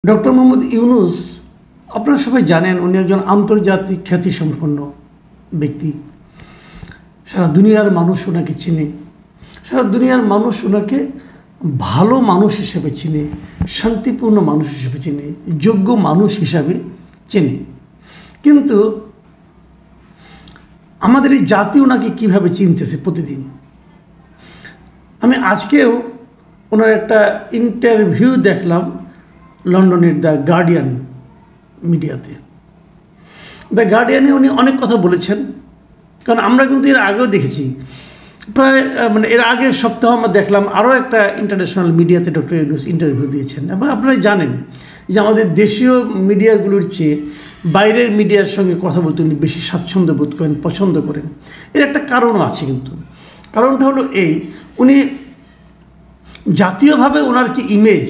Doctor Mohammad Yunus আপনারা সবাই জানেন উনি একজন আন্তর্জাতিক খ্যাতিসম্পন্ন ব্যক্তি। সারা দুনিয়ার মানুষ ওনাকে চিনে, সারা দুনিয়ার মানুষ ওনাকে ভালো মানুষ হিসেবে চিনে, শান্তিপূর্ণ মানুষ হিসেবে চিনে, যোগ্য মানুষ হিসাবে চেনে। কিন্তু আমাদের এই জাতি ওনাকে কীভাবে চিনতেছে প্রতিদিন। আমি আজকেও ওনার একটা ইন্টারভিউ দেখলাম লন্ডনের দ্য গার্ডিয়ান মিডিয়াতে। দ্য গার্ডিয়ানে উনি অনেক কথা বলেছেন, কারণ আমরা কিন্তু এর আগেও দেখেছি। প্রায় এর আগের সপ্তাহ আমরা দেখলাম আরও একটা ইন্টারন্যাশনাল মিডিয়াতে ডক্টর ইউনূস ইন্টারভিউ দিয়েছেন। এবং আপনারা জানেন যে আমাদের দেশীয় মিডিয়াগুলোর চেয়ে বাইরের মিডিয়ার সঙ্গে কথা বলতে উনি বেশি স্বাচ্ছন্দ্য বোধ করেন, পছন্দ করেন। এর একটা কারণও আছে, কিন্তু কারণটা হলো এই, উনি জাতীয়ভাবে ওনার কি ইমেজ,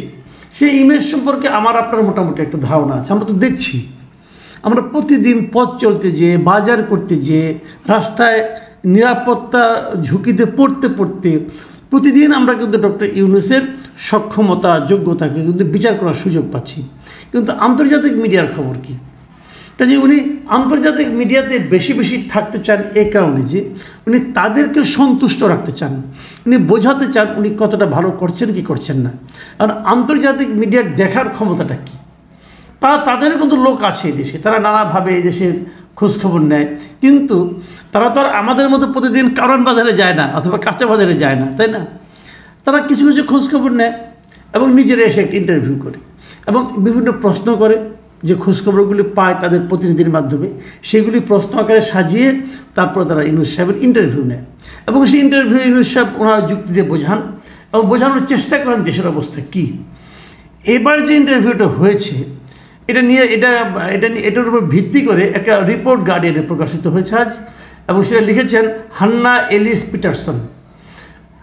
সেই ইমেজ সম্পর্কে আমার আপনার মোটামুটি একটা ধারণা আছে। আমরা তো দেখছি, আমরা প্রতিদিন পথ চলতে যেয়ে, বাজার করতে যেয়ে, রাস্তায় নিরাপত্তা ঝুঁকিতে পড়তে পড়তে প্রতিদিন আমরা কিন্তু ডক্টর ইউনূসের সক্ষমতা, যোগ্যতাকে কিন্তু বিচার করার সুযোগ পাচ্ছি। কিন্তু আন্তর্জাতিক মিডিয়ার খবর কী? কাজে উনি আন্তর্জাতিক মিডিয়াতে বেশি বেশি থাকতে চান এই কারণে যে উনি তাদেরকে সন্তুষ্ট রাখতে চান, উনি বোঝাতে চান উনি কতটা ভালো করছেন কি করছেন না। কারণ আন্তর্জাতিক মিডিয়ার দেখার ক্ষমতাটা কী, তাদের কিন্তু লোক আছে এই দেশে, তারা নানাভাবে এই দেশের খোঁজখবর নেয়। কিন্তু তারা তো আর আমাদের মতো প্রতিদিন কারণ বাজারে যায় না অথবা কাঁচা বাজারে যায় না, তাই না? তারা কিছু কিছু খোঁজখবর নেয় এবং নিজেরা এসে একটা ইন্টারভিউ করে এবং বিভিন্ন প্রশ্ন করে, যে খোঁজখবরগুলি পায় তাদের প্রতিনিধির মাধ্যমে, সেগুলি প্রশ্ন আকারে সাজিয়ে তারপর তারা ইউনূস সাহেবের ইন্টারভিউ নেয় এবং সেই ইন্টারভিউ ইউনূস সাহেব ওনারা যুক্তি দিয়ে বোঝান এবং বোঝানোর চেষ্টা করেন দেশের অবস্থা কী। এবার যে ইন্টারভিউটা হয়েছে এটার উপর ভিত্তি করে একটা রিপোর্ট গার্ডিয়ানে প্রকাশিত হয়েছে আজ, এবং সেটা লিখেছেন হান্না এলিস পিটারসন।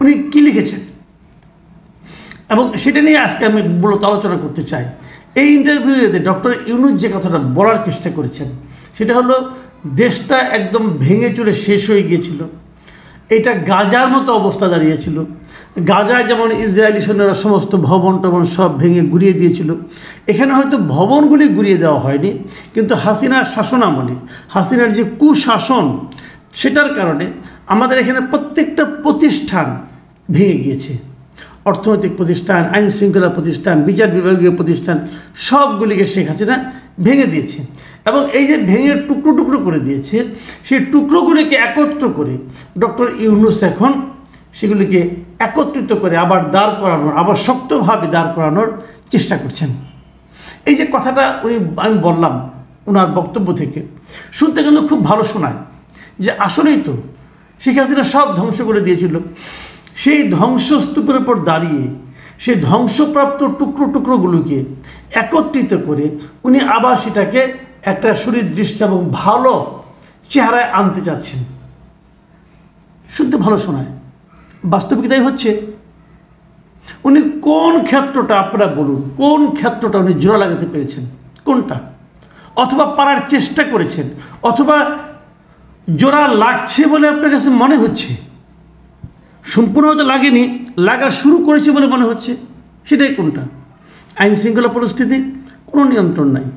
উনি কী লিখেছেন এবং সেটা নিয়ে আজকে আমি মূলত আলোচনা করতে চাই। এই ইন্টারভিউতে ডক্টর ইউনূস যে কথাটা বলার চেষ্টা করেছেন সেটা হলো, দেশটা একদম ভেঙে চুরে শেষ হয়ে গিয়েছিল, এটা গাজার মতো অবস্থা দাঁড়িয়েছিল। গাজায় যেমন ইসরায়েলি সৈন্যরা সমস্ত ভবন টবন সব ভেঙে গুড়িয়ে দিয়েছিল, এখানে হয়তো ভবনগুলি গুড়িয়ে দেওয়া হয়নি, কিন্তু হাসিনার শাসন আমলে, হাসিনার যে কুশাসন, সেটার কারণে আমাদের এখানে প্রত্যেকটা প্রতিষ্ঠান ভেঙে গিয়েছে। অর্থনৈতিক প্রতিষ্ঠান, আইন শৃঙ্খলা প্রতিষ্ঠান, বিচার বিভাগীয় প্রতিষ্ঠান, সবগুলিকে শেখ হাসিনা ভেঙে দিয়েছে। এবং এই যে ভেঙে টুকরো টুকরো করে দিয়েছে, সেই টুকরোগুলিকে একত্র করে ডক্টর ইউনূস এখন সেগুলিকে একত্রিত করে আবার দাঁড় করানোর, আবার শক্তভাবে দাঁড় করানোর চেষ্টা করছেন। এই যে কথাটা আমি বললাম ওনার বক্তব্য থেকে, শুনতে কিন্তু খুব ভালো শোনায় যে আসলেই তো শেখ হাসিনা সব ধ্বংস করে দিয়েছিল। সেই ধ্বংসস্তূপের উপর দাঁড়িয়ে সেই ধ্বংসপ্রাপ্ত টুকরো টুকরোগুলোকে একত্রিত করে উনি আবার সেটাকে একটা সুনির্দিষ্ট এবং ভালো চেহারায় আনতে চাচ্ছেন। শুনতে ভালো শোনায়, বাস্তবিকতাই হচ্ছে। উনি কোন ক্ষেত্রটা, আপনারা বলুন, কোন ক্ষেত্রটা উনি জোড়া লাগাতে পেরেছেন? কোনটা? অথবা পারার চেষ্টা করেছেন, অথবা জোড়া লাগছে বলে আপনার কাছে মনে হচ্ছে? সম্পূর্ণ হয়তো লাগেনি, লাগা শুরু করেছে বলে মনে হচ্ছে, সেটাই কোনটা? আইন শৃঙ্খলা পরিস্থিতি কোনো নিয়ন্ত্রণ নাই,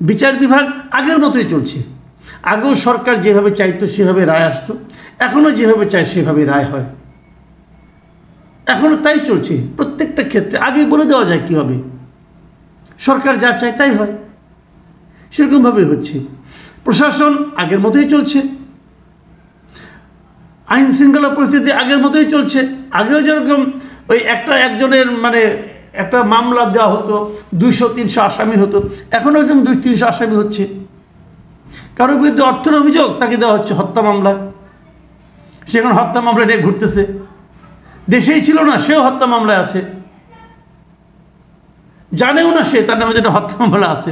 বিচার বিভাগ আগের মতোই চলছে। আগেও সরকার যেভাবে চাইতো সেভাবে রায় আসতো, এখনও যেভাবে চায় সেভাবে রায় হয়, এখনও তাই চলছে প্রত্যেকটা ক্ষেত্রে। আগেই বলে দেওয়া যায় কী হবে, সরকার যা চায় তাই হয়, সেরকমভাবেই হচ্ছে। প্রশাসন আগের মতোই চলছে, আইন শৃঙ্খলা পরিস্থিতি আগের মতোই চলছে। আগেও যেরকম ওই একজনের একটা মামলা দেওয়া হতো, 200-300 আসামি হতো, এখনও একজন 200-300 আসামি হচ্ছে। কারোর বিরুদ্ধে অর্থের অভিযোগ, তাকে দেওয়া হচ্ছে হত্যা মামলা, সে এখন হত্যা মামলা নিয়ে ঘুরতেছে। দেশেই ছিল না, সেও হত্যা মামলায় আছে, জানেও না সে তার নামে যেটা হত্যা মামলা আছে।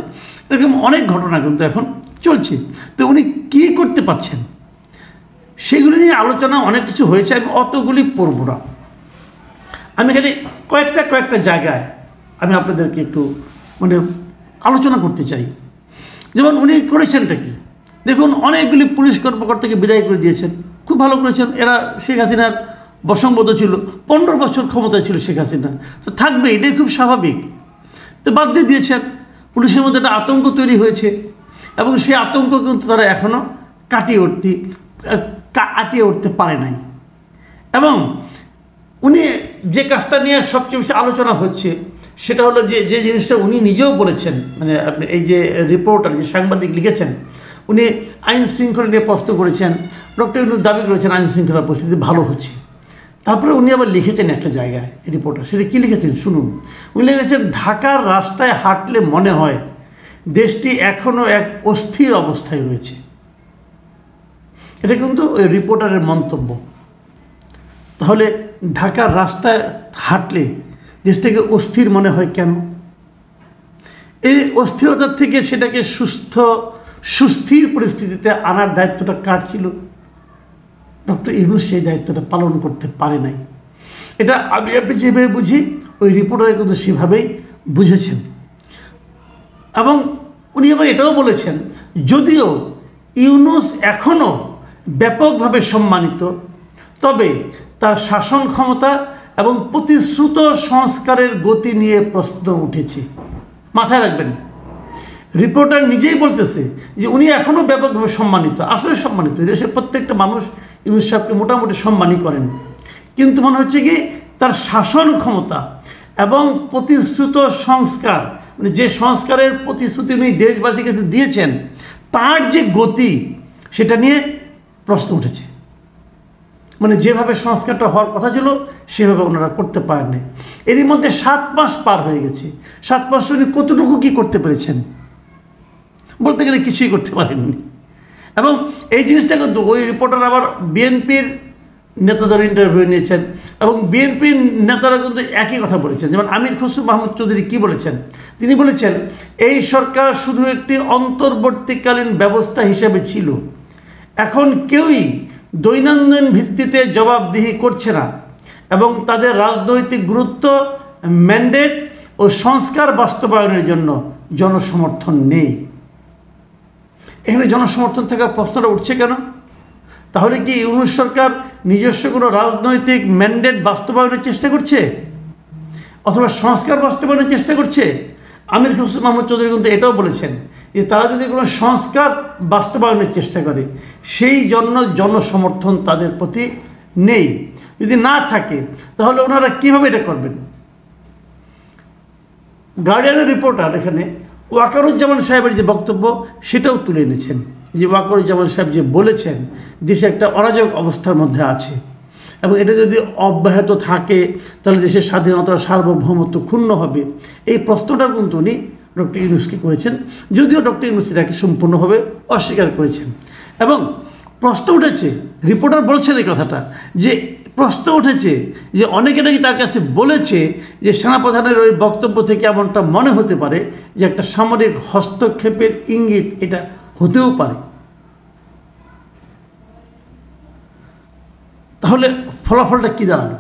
এরকম অনেক ঘটনা কিন্তু এখন চলছে। তো উনি কী করতে পারছেন সেগুলি নিয়ে আলোচনা অনেক কিছু হয়েছে, আমি অতগুলি পড়ব না। আমি এখানে কয়েকটা জায়গায় আমি আপনাদেরকে একটু আলোচনা করতে চাই। যেমন উনি করেছেনটা কি দেখুন, অনেকগুলি পুলিশ কর্মকর্তাকে বিদায় করে দিয়েছেন, খুব ভালো করেছেন। এরা শেখ হাসিনার বশংগত ছিল, 15 বছর ক্ষমতায় ছিল শেখ হাসিনা, তো থাকবে, এটাই খুব স্বাভাবিক। তো বাদ দিয়ে দিয়েছেন। পুলিশের মধ্যে একটা আতঙ্ক তৈরি হয়েছে এবং সেই আতঙ্ক কিন্তু তারা এখনও কাটিয়ে উঠতে পারে নাই। এবং উনি যে কাজটা নিয়ে সবচেয়ে বেশি আলোচনা হচ্ছে সেটা হলো যে জিনিসটা উনি নিজেও বলেছেন, মানে আপনি এই যে রিপোর্টার যে সাংবাদিক লিখেছেন, উনি আইন শৃঙ্খলা নিয়ে প্রশ্ন করেছেন। ডক্টর ইউনূস দাবি করেছেন আইন শৃঙ্খলার পরিস্থিতি ভালো হচ্ছে। তারপরে উনি আবার লিখেছেন একটা জায়গায় রিপোর্টার, সেটা কী লিখেছেন শুনুন। উনি লিখেছেন, ঢাকার রাস্তায় হাঁটলে মনে হয় দেশটি এখনও এক অস্থির অবস্থায় রয়েছে। এটা কিন্তু ওই রিপোর্টারের মন্তব্য। তাহলে ঢাকার রাস্তায় হাঁটলে দেশটাকে অস্থির মনে হয় কেন? এই অস্থিরতার থেকে সেটাকে সুস্থির পরিস্থিতিতে আনার দায়িত্বটা কার ছিল? ডক্টর ইউনূস সেই দায়িত্বটা পালন করতে পারে নাই। এটা আপনি যেভাবে বুঝি ওই রিপোর্টারে কিন্তু সেভাবেই বুঝেছেন। এবং উনি আবার এটাও বলেছেন, যদিও ইউনূস এখনও ব্যাপকভাবে সম্মানিত, তবে তার শাসন ক্ষমতা এবং প্রতিশ্রুত সংস্কারের গতি নিয়ে প্রশ্ন উঠেছে। মাথায় রাখবেন, রিপোর্টার নিজেই বলতেছে যে উনি এখনও ব্যাপকভাবে সম্মানিত, আসলে সম্মানিত। দেশের প্রত্যেকটা মানুষ ইউনূস সাহেবকে মোটামুটি সম্মানই করেন, কিন্তু মনে হচ্ছে কি তার শাসন ক্ষমতা এবং প্রতিশ্রুত সংস্কার, মানে যে সংস্কারের প্রতিশ্রুতি উনি দেশবাসীর কাছে দিয়েছেন, তার যে গতি সেটা নিয়ে প্রশ্ন উঠেছে। মানে যেভাবে সংস্কারটা হওয়ার কথা ছিল সেভাবে ওনারা করতে পারেননি। এরই মধ্যে 7 মাস পার হয়ে গেছে। 7 মাস উনি কতটুকু কী করতে পেরেছেন? বলতে গেলে কিছুই করতে পারেননি। এবং এই জিনিসটা কিন্তু ওই রিপোর্টার আবার বিএনপির নেতাদের ইন্টারভিউ নিয়েছেন এবং বিএনপির নেতারা কিন্তু একই কথা বলেছেন। যেমন আমির খসরু মাহমুদ চৌধুরী কী বলেছেন? তিনি বলেছেন, এই সরকার শুধু একটি অন্তর্বর্তীকালীন ব্যবস্থা হিসেবে ছিল, এখন কেউই দৈনন্দিন ভিত্তিতে জবাবদিহি করছে না এবং তাদের রাজনৈতিক গুরুত্ব, ম্যান্ডেট ও সংস্কার বাস্তবায়নের জন্য জনসমর্থন নেই। এখানে জনসমর্থন থাকার প্রশ্নটা উঠছে কেন? তাহলে কি ইউনূস সরকার নিজস্ব কোনো রাজনৈতিক ম্যান্ডেট বাস্তবায়নের চেষ্টা করছে অথবা সংস্কার বাস্তবায়নের চেষ্টা করছে? আমির খসরু মাহমুদ চৌধুরী কিন্তু এটাও বলেছেন যে তারা যদি কোনো সংস্কার বাস্তবায়নের চেষ্টা করে সেই জন্য জনসমর্থন তাদের প্রতি নেই। যদি না থাকে তাহলে ওনারা কীভাবে এটা করবেন? গার্ডিয়ানের রিপোর্টার এখানে ওয়াকারুজ্জামান সাহেবের যে বক্তব্য সেটাও তুলে এনেছেন, যে ওয়াকারুজ্জামান সাহেব যে বলেছেন দেশে একটা অরাজক অবস্থার মধ্যে আছে এবং এটা যদি অব্যাহত থাকে তাহলে দেশের স্বাধীনতা সার্বভৌমত্ব ক্ষুণ্ণ হবে। এই প্রশ্নটা কিন্তু উনি ডক্টর ইউনূসকে করেছেন, যদিও ডক্টর ইউনূস এটাকে সম্পূর্ণভাবে অস্বীকার করেছেন। এবং প্রশ্ন উঠেছে, রিপোর্টার বলছেন এই কথাটা, যে প্রশ্ন উঠেছে যে অনেকে নাকি তার কাছে বলেছে যে সেনাপ্রধানের ওই বক্তব্য থেকে এমনটা মনে হতে পারে যে একটা সামরিক হস্তক্ষেপের ইঙ্গিত এটা হতেও পারে। তাহলে ফলাফলটা কী দাঁড়ালো?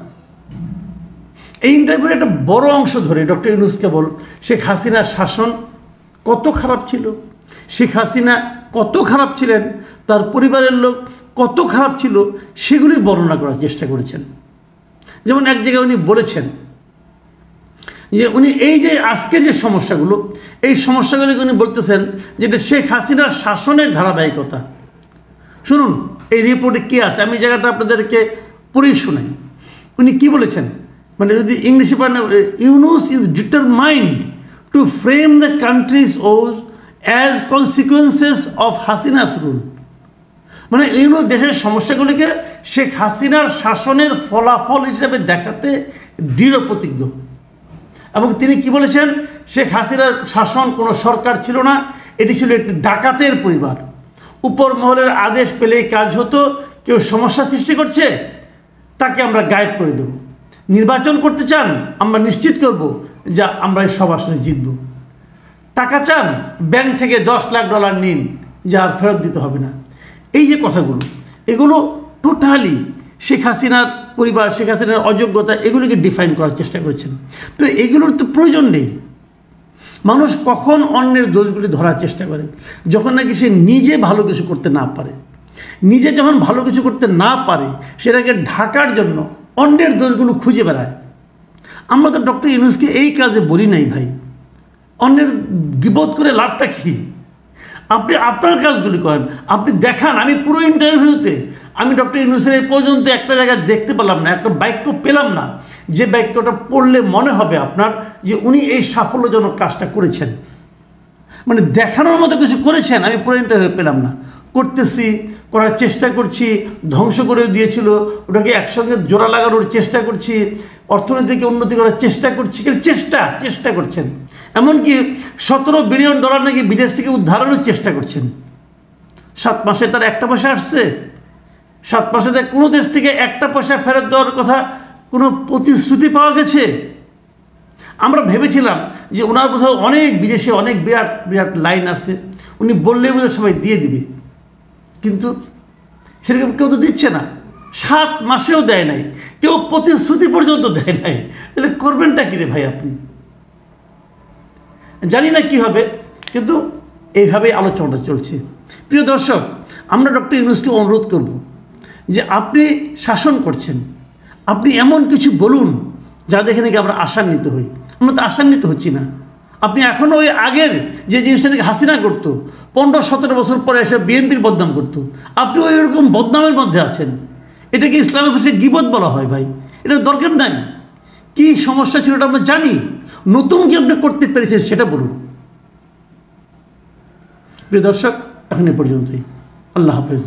এই ইন্টারভিউর একটা বড় অংশ ধরে ডক্টর ইউনূস কেবল শেখ হাসিনার শাসন কত খারাপ ছিল, শেখ হাসিনা কত খারাপ ছিলেন, তার পরিবারের লোক কত খারাপ ছিল সেগুলি বর্ণনা করার চেষ্টা করেছেন। যেমন এক জায়গায় উনি বলেছেন যে উনি এই যে আজকের যে সমস্যাগুলো, এই সমস্যাগুলিকে উনি বলতেছেন যেটা শেখ হাসিনার শাসনের ধারাবাহিকতা। শুনুন এই রিপোর্টে কী আছে, আমি জায়গাটা আপনাদেরকে পড়েই শোনাই। উনি কী বলেছেন, মানে যদি ইংলিশে পারেন, Yunus is determined to frame the country's woes as consequences of Hasina's rule. মানে ইউনূস দেশের সমস্যাগুলিকে শেখ হাসিনার শাসনের ফলাফল হিসেবে দেখাতে দৃঢ় প্রতিজ্ঞ। এবং তিনি কি বলেছেন, শেখ হাসিনার শাসন কোনো সরকার ছিল না, এটি ছিল একটি ডাকাতের পরিবার। উপর মহলের আদেশ পেলেই কাজ হতো, কেউ সমস্যা সৃষ্টি করছে তাকে আমরা গায়েব করে দেব, নির্বাচন করতে চান আমরা নিশ্চিত করব যে আমরা সব আসনে জিতব, টাকা চান ব্যাংক থেকে $10 লাখ নিন, যা আর ফেরত দিতে হবে না। এই যে কথাগুলো, এগুলো টোটালি শেখ হাসিনার পরিবার, শেখ হাসিনার অযোগ্যতা, এগুলিকে ডিফাইন করার চেষ্টা করেছেন। তো এগুলোর তো প্রয়োজন নেই। মানুষ কখন অন্যের দোষগুলি ধরার চেষ্টা করে? যখন নাকি সে নিজে ভালো কিছু করতে না পারে। নিজে যখন ভালো কিছু করতে না পারে সেটাকে ঢাকার জন্য অন্যের দোষগুলো খুঁজে বেড়ায়। আমরা তো ডক্টর ইউনূসকে এই কাজে বলি নাই ভাই, অন্যের গীবত করে লাভটা কি? আপনি আপনার কাজগুলি করেন, আপনি দেখান। আমি পুরো ইন্টারভিউতে আমি ডক্টর ইউনূসের এই পর্যন্ত একটা জায়গায় দেখতে পেলাম না, একটা বাক্য পেলাম না যে বাক্যটা পড়লে মনে হবে আপনার যে উনি এই সাফল্যজনক কাজটা করেছেন, মানে দেখানোর মতো কিছু করেছেন। আমি পুরো ইন্টারভিউ পেলাম না। করতেছি, করার চেষ্টা করছি, ধ্বংস করে দিয়েছিল, ওটাকে একসঙ্গে জোড়া লাগানোর চেষ্টা করছি, অর্থনীতিকে উন্নতি করার চেষ্টা করছি, চেষ্টা করছেন। এমনকি $17 বিলিয়ন নাকি বিদেশ থেকে উদ্ধারের চেষ্টা করছেন। 7 মাসে তার একটা পয়সা আসছে? 7 মাসে কোনো দেশ থেকে একটা পয়সা ফেরত দেওয়ার কথা কোনো প্রতিশ্রুতি পাওয়া গেছে? আমরা ভেবেছিলাম যে ওনার কোথাও অনেক বিদেশে অনেক বিরাট বিরাট লাইন আছে, উনি বললেই বোধহয় সবাই দিয়ে দিবে, কিন্তু সেরকম কেউ তো দিচ্ছে না। 7 মাসেও দেয় নাই, কেউ প্রতিশ্রুতি পর্যন্ত দেয় নাই। তাহলে করবেনটা কি রে ভাই আপনি? জানি না কি হবে, কিন্তু এইভাবেই আলোচনাটা চলছে। প্রিয় দর্শক, আমরা ডক্টর ইউনূসকে অনুরোধ করব যে আপনি শাসন করছেন, আপনি এমন কিছু বলুন যা দেখে নাকি আমরা আশান্বিত হই। আমরা তো আশান্বিত হচ্ছি না। আপনি এখনও ওই আগের যে জিনিসটা নাকি হাসিনা করতো, 15-17 বছর পরে এসে বিএনপির বদনাম করতো, আপনি ওই রকম বদনামের মধ্যে আছেন। এটাকে ইসলামের ভাষায় গীবত বলা হয় ভাই, এটা দরকার নাই। কি সমস্যা ছিল এটা আমরা জানি, নতুন কি আপনি করতে পেরেছেন সেটা বলুন। প্রিয় দর্শক, এখন এ পর্যন্তই। আল্লাহ হাফেজ।